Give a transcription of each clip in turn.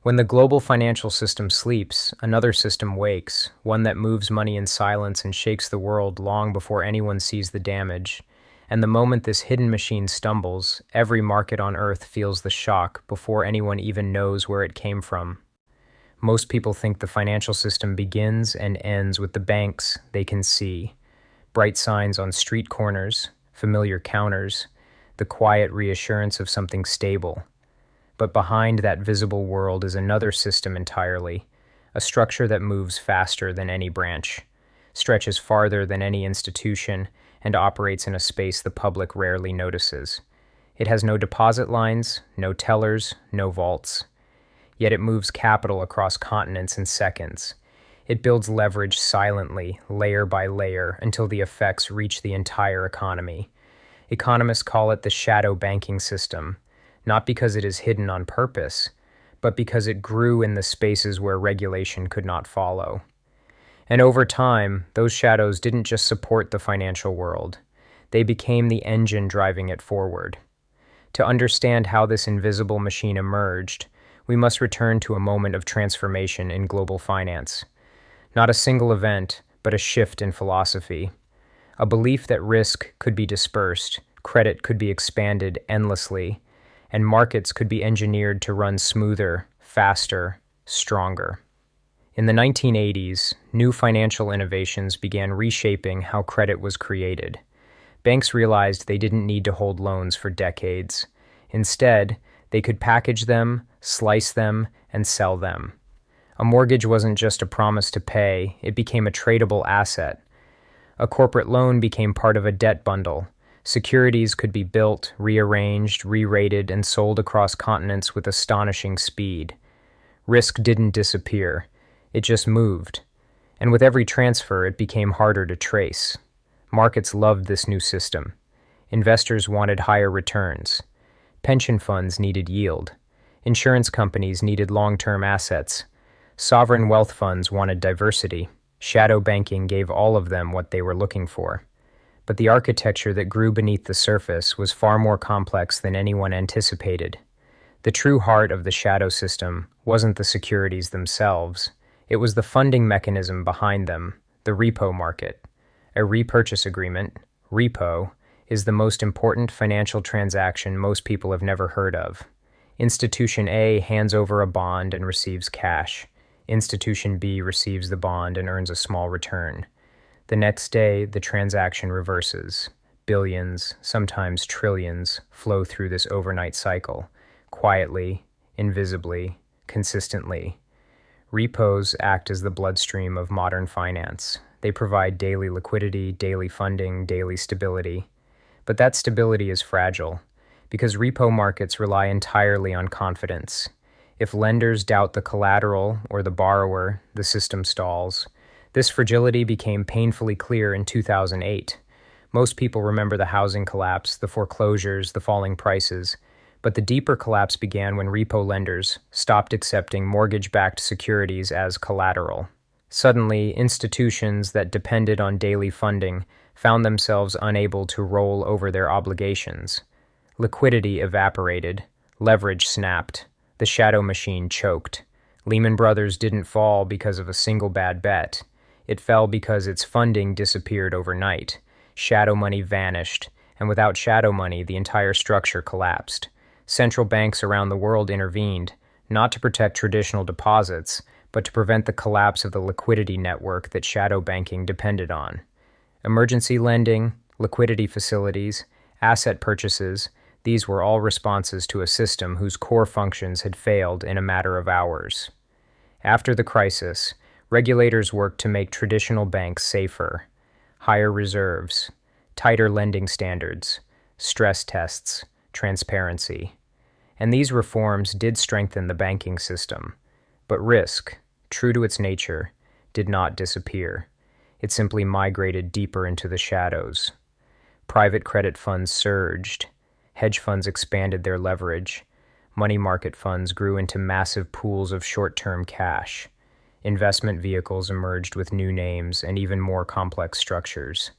When the global financial system sleeps, another system wakes, one that moves money in silence and shakes the world long before anyone sees the damage. And the moment this hidden machine stumbles, every market on Earth feels the shock before anyone even knows where it came from. Most people think the financial system begins and ends with the banks they can see. Bright signs on street corners, familiar counters, the quiet reassurance of something stable. But behind that visible world is another system entirely, a structure that moves faster than any branch, stretches farther than any institution, and operates in a space the public rarely notices. It has no deposit lines, no tellers, no vaults. Yet it moves capital across continents in seconds. It builds leverage silently, layer by layer, until the effects reach the entire economy. Economists call it the shadow banking system, not because it is hidden on purpose, but because it grew in the spaces where regulation could not follow. And over time, those shadows didn't just support the financial world. They became the engine driving it forward. To understand how this invisible machine emerged, we must return to a moment of transformation in global finance. Not a single event, but a shift in philosophy. A belief that risk could be dispersed, credit could be expanded endlessly, and markets could be engineered to run smoother, faster, stronger. In the 1980s, new financial innovations began reshaping how credit was created. Banks realized they didn't need to hold loans for decades. Instead, they could package them, slice them, and sell them. A mortgage wasn't just a promise to pay, it became a tradable asset. A corporate loan became part of a debt bundle. Securities could be built, rearranged, re-rated, and sold across continents with astonishing speed. Risk didn't disappear. It just moved. And with every transfer, it became harder to trace. Markets loved this new system. Investors wanted higher returns. Pension funds needed yield. Insurance companies needed long-term assets. Sovereign wealth funds wanted diversity. Shadow banking gave all of them what they were looking for. But the architecture that grew beneath the surface was far more complex than anyone anticipated. The true heart of the shadow system wasn't the securities themselves. It was the funding mechanism behind them, the repo market. A repurchase agreement, repo, is the most important financial transaction most people have never heard of. Institution A hands over a bond and receives cash. Institution B receives the bond and earns a small return. The next day, the transaction reverses. Billions, sometimes trillions, flow through this overnight cycle, quietly, invisibly, consistently. Repos act as the bloodstream of modern finance. They provide daily liquidity, daily funding, daily stability. But that stability is fragile, because repo markets rely entirely on confidence. If lenders doubt the collateral or the borrower, the system stalls. This fragility became painfully clear in 2008. Most people remember the housing collapse, the foreclosures, the falling prices, but the deeper collapse began when repo lenders stopped accepting mortgage-backed securities as collateral. Suddenly, institutions that depended on daily funding found themselves unable to roll over their obligations. Liquidity evaporated, leverage snapped, the shadow machine choked. Lehman Brothers didn't fall because of a single bad bet. It fell because its funding disappeared overnight. Shadow money vanished, and without shadow money, the entire structure collapsed. Central banks around the world intervened, not to protect traditional deposits, but to prevent the collapse of the liquidity network that shadow banking depended on. Emergency lending, liquidity facilities, asset purchases, these were all responses to a system whose core functions had failed in a matter of hours. After the crisis, regulators worked to make traditional banks safer. Higher reserves, tighter lending standards, stress tests, transparency. And these reforms did strengthen the banking system. But risk, true to its nature, did not disappear. It simply migrated deeper into the shadows. Private credit funds surged. Hedge funds expanded their leverage. Money market funds grew into massive pools of short-term cash. Investment vehicles emerged with new names and even more complex structures.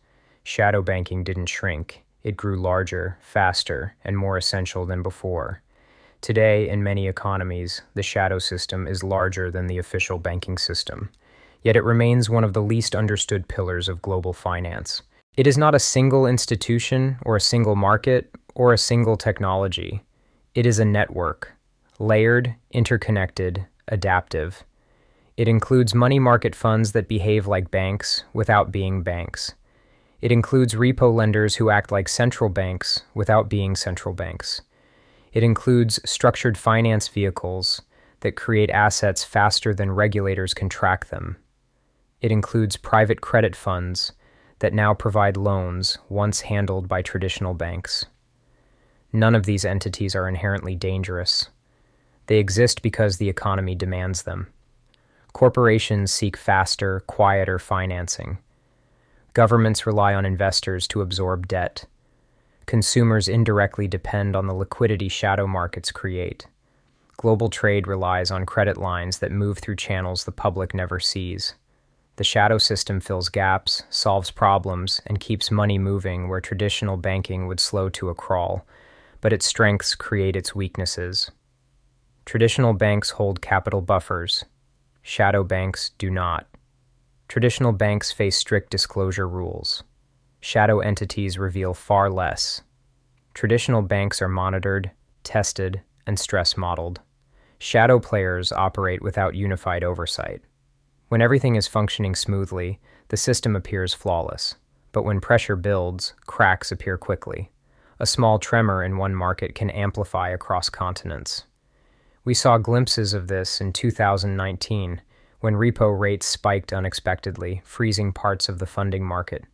Shadow banking didn't shrink. It grew larger, faster, and more essential than before. Today, in many economies, the shadow system is larger than the official banking system, yet it remains one of the least understood pillars of global finance. It is not a single institution or a single market or a single technology. It is a network, layered, interconnected, adaptive. It includes money market funds that behave like banks without being banks. It includes repo lenders who act like central banks without being central banks. It includes structured finance vehicles that create assets faster than regulators can track them. It includes private credit funds that now provide loans once handled by traditional banks. None of these entities are inherently dangerous. They exist because the economy demands them. Corporations seek faster, quieter financing. Governments rely on investors to absorb debt. Consumers indirectly depend on the liquidity shadow markets create. Global trade relies on credit lines that move through channels the public never sees. The shadow system fills gaps, solves problems, and keeps money moving where traditional banking would slow to a crawl, but its strengths create its weaknesses. Traditional banks hold capital buffers. Shadow banks do not. Traditional banks face strict disclosure rules. Shadow entities reveal far less. Traditional banks are monitored, tested, and stress modeled. Shadow players operate without unified oversight. When everything is functioning smoothly, the system appears flawless. But when pressure builds, cracks appear quickly. A small tremor in one market can amplify across continents. We saw glimpses of this in 2019, when repo rates spiked unexpectedly, freezing parts of the funding market.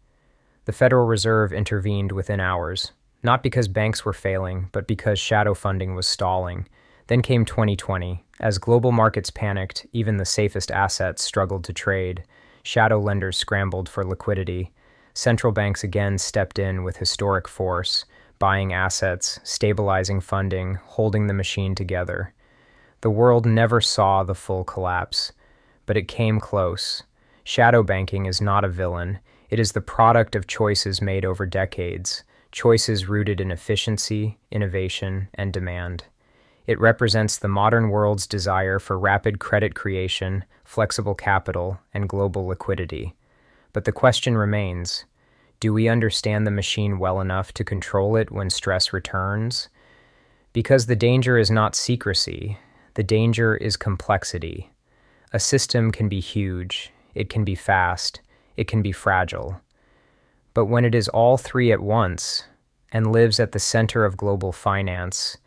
The Federal Reserve intervened within hours, not because banks were failing, but because shadow funding was stalling. Then came 2020. As global markets panicked, even the safest assets struggled to trade. Shadow lenders scrambled for liquidity. Central banks again stepped in with historic force, buying assets, stabilizing funding, holding the machine together. The world never saw the full collapse, but it came close. Shadow banking is not a villain. It is the product of choices made over decades, choices rooted in efficiency, innovation, and demand. It represents the modern world's desire for rapid credit creation, flexible capital, and global liquidity. But the question remains, do we understand the machine well enough to control it when stress returns? Because the danger is not secrecy, the danger is complexity. A system can be huge, it can be fast, it can be fragile. But when it is all three at once and lives at the center of global finance,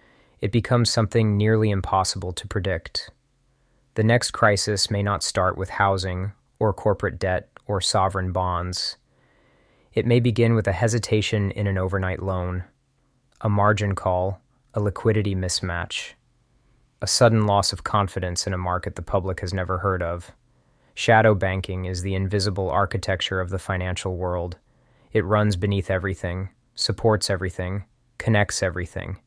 it becomes something nearly impossible to predict. The next crisis may not start with housing or corporate debt or sovereign bonds. It may begin with a hesitation in an overnight loan, a margin call, a liquidity mismatch, a sudden loss of confidence in a market the public has never heard of. Shadow banking is the invisible architecture of the financial world. It runs beneath everything, supports everything, connects everything.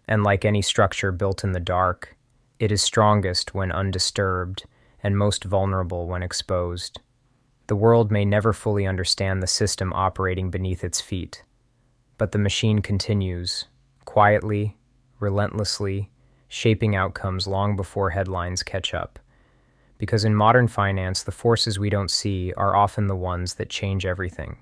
And like any structure built in the dark, it is strongest when undisturbed and most vulnerable when exposed. The world may never fully understand the system operating beneath its feet, but the machine continues, quietly, relentlessly, shaping outcomes long before headlines catch up. Because in modern finance, the forces we don't see are often the ones that change everything.